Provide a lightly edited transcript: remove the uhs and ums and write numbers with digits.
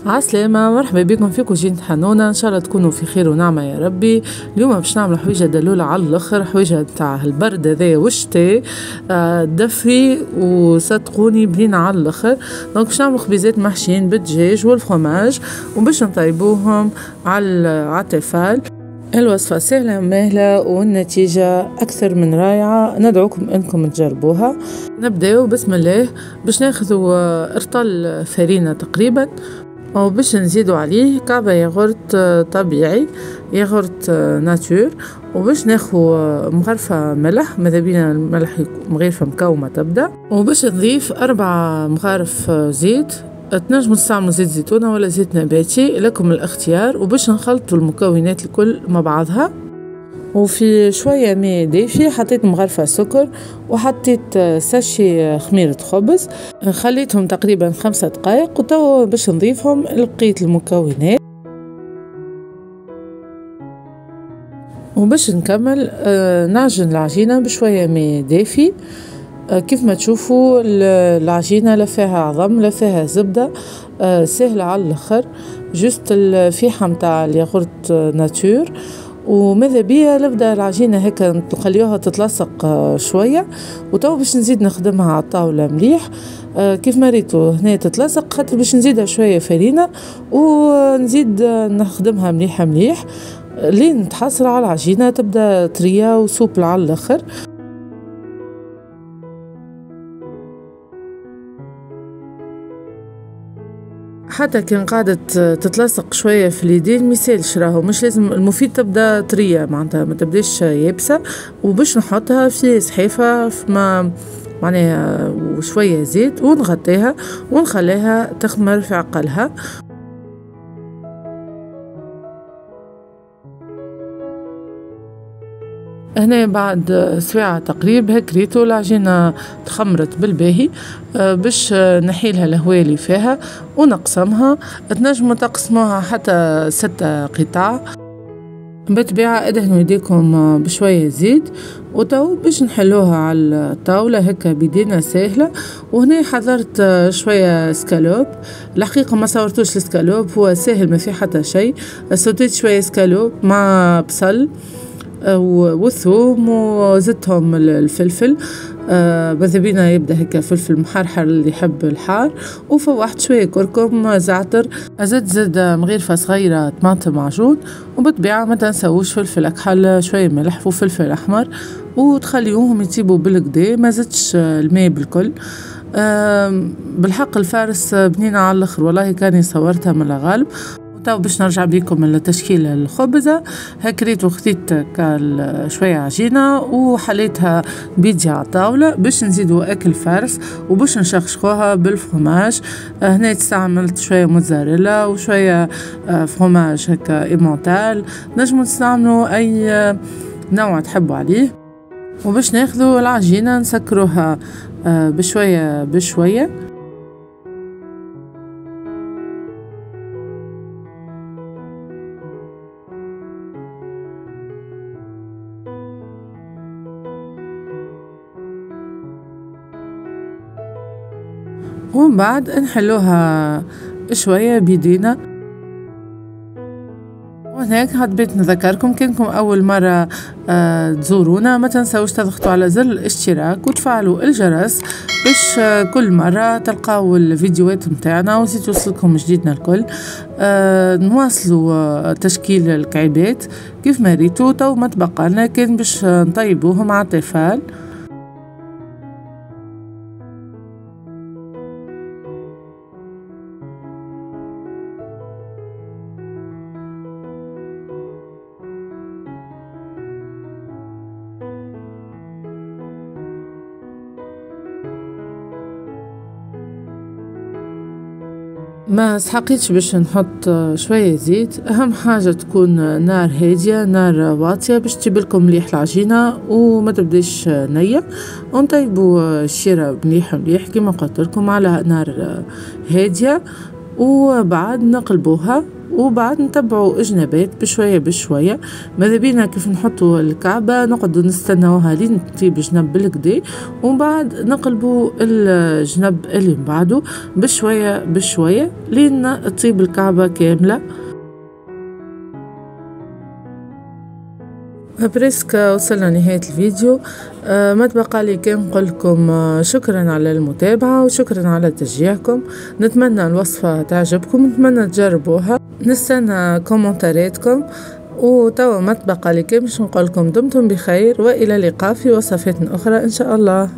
عسلامة، مرحبا بكم في كوجينة حنونة. ان شاء الله تكونوا في خير ونعمة يا ربي. اليوم باش نعملوا حويجة دلولة على الاخر، حويجة تاع البرد هذايا والشتاء، دفي وصدقوني بنينة على الاخر. دونك باش نعملوا خبيزات محشيين بالدجاج والفرماج وباش نطيبوهم على التيفال. الوصفة سهلة ماهلة والنتيجة أكثر من رائعة، ندعوكم أنكم تجربوها. نبداو بسم الله. باش ناخذوا إرطال فرينة تقريبا، وباش نزيدو عليه كعبة ياغورت طبيعي، ياغورت ناتور، وباش ناخو مغرفة ملح، ماذا بينا الملح مغرفة مكومة تبدأ، وباش نضيف 4 مغارف زيت. تنجموا تستعملوا زيت زيتونة ولا زيت نباتي، لكم الاختيار. وباش نخلطوا المكونات الكل مع بعضها، وفي شوية ماء دافي حطيت مغرفة سكر وحطيت ساشي خميرة خبز، خليتهم تقريبا 5 دقائق. وتوا باش نضيفهم لبقية المكونات وباش نكمل نعجن العجينة بشوية ماء دافي. كيف ما تشوفوا العجينة لا فيها عظم لا فيها زبدة، سهلة على الاخر، جست الفيحة متاع الياغورت ناتور. وماذا بيا نبدا العجينه هيك نخليوها تتلصق شويه، وتو باش نزيد نخدمها على الطاوله مليح. كيف ما ريتو هنا تتلصق، خاطر باش نزيدها شويه فرينه ونزيد نخدمها مليح مليح لين تحصل على العجينه تبدا طريه وسوبل على الاخر. حتى كان قاعدت تتلصق شوية في اليدين ميسالش، راهو مش لازم، المفيد تبدا طرية معناتها ما تبداش يابسة. وباش نحطها في صحيفة ما معناها وشوية زيت ونغطيها ونخليها تخمر في عقلها. هنا بعد ساعة تقريبا هيك ريتو العجينة تخمرت بالباهي. باش نحيلها الهواء اللي فيها ونقسمها. تنجموا تقسموها حتى 6 قطع. بالطبيعة ادهنوا يديكم بشوية زيت. وتو باش نحلوها على الطاولة هكا بيدينا سهلة. وهنا حضرت شوية سكالوب، الحقيقة ما صورتوش السكالوب، هو سهل ما فيه حتى شيء. سويت شوية سكالوب مع بصل والثوم وزدتهم الفلفل، ماذا بينا يبدا هكا فلفل محرحر اللي يحب الحار، وفوحت شويه كركم زعتر، زد مغيرفه صغيره طماطم معجون، وبالطبيعه ما تنسووش فلفل اكحل، شويه ملح وفلفل احمر، وتخليوهم يطيبوا بالكدا. ما زدتش الماء بالكل. بالحق الفارس بنينه على الاخر والله، كاني صورتها من الغالب. باش نرجع بيكم لتشكيل الخبزة. هكريت وخديت شوية عجينة وحليتها بيدي على الطاولة باش نزيدوا أكل فارس وباش نشخشخوها بالفرماج. هنا استعملت شوية موتزاريلا وشوية فرماج هكا إيمونتال، نجموا تستعملوا أي نوع تحبوا عليه. وباش ناخذوا العجينة نسكروها بشوية بشوية. ومن بعد نحلوها شوية بيدينا. وهناك حبيت نذكركم كنكم أول مرة تزورونا ما تنسوش تضغطوا على زر الاشتراك وتفعلوا الجرس باش كل مرة تلقاو الفيديوهات متاعنا وزيد يوصلكم جديدنا الكل. نواصلوا تشكيل الكعيبات كيف ما ريتو. تو ما تبقى لنا كان باش نطيبوهم على الطفال. ما سحقيتش باش نحط شوية زيت. اهم حاجة تكون نار هادية، نار واطية باش تجيبلكم مليح العجينة وما تبداش نية. ونطيبوا الشيرة مليح مليح كيما قلت لكم على نار هادية، وبعد نقلبوها وبعد نتبعوا جنبات بشوية بشوية. ماذا بينا كيف نحطوا الكعبة نقعدوا نستناوها لين تطيب جنب بالكدا، ومن بعد نقلبوا الجنب اللي من بعده بشوية بشوية لين تطيب الكعبة كاملة. بريسك وصلنا نهاية الفيديو. ما تبقى لي كان نقول لكم شكرا على المتابعة وشكرا على تشجيعكم. نتمنى الوصفة تعجبكم، نتمنى تجربوها، نستنى كومنتاراتكم. وتوا ما تبقى لي كان باش نقول لكم دمتم بخير، والى اللقاء في وصفات اخرى ان شاء الله.